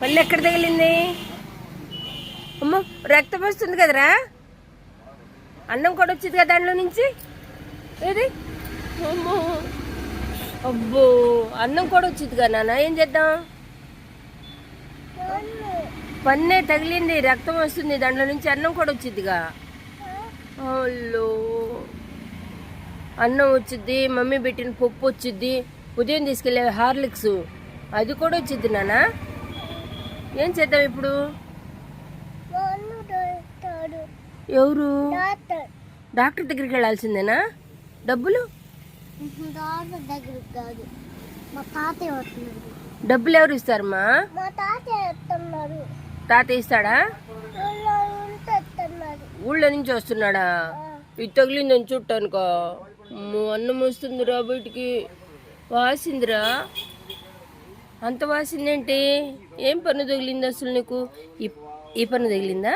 పళ్ళు ఎక్కడ తగిలింది? అమ్మో, రక్తం వస్తుంది కదరా. అన్నం కూడా వచ్చింది కదా దాంట్లో నుంచి. ఏది? అమ్మో, అబ్బో, అన్నం కూడా వచ్చింది కదా నాన్న. ఏం చేద్దాం? పన్నే తగిలింది, రక్తం వస్తుంది దాంట్లో నుంచి, అన్నం కూడా వచ్చిద్దిగా. అల్లో, అన్నం వచ్చిద్ది, మమ్మీ పెట్టిన పప్పు వచ్చిద్ది, ఉదయం తీసుకెళ్ళే హార్లిక్స్ అది కూడా వచ్చిద్ది నాన్న. ఏం చేద్దాం ఇప్పుడు? ఎవరు? డాక్టర్ దగ్గరికి వెళ్ళాల్సిందేనా? డబ్బులు? డబ్బులు ఎవరు ఇస్తారమ్మా? తాత ఇస్తాడా? ఊళ్ళో నుంచి వస్తున్నాడా? ఇది తగిలిందని చుట్టానుకో. అన్నం వస్తుందిరా బయటికి, వాసిందిరా. అంత వాసిందేంటి? ఏం పన్ను తగిలింది అసలు నీకు? ఈ పన్ను తగిలిందా?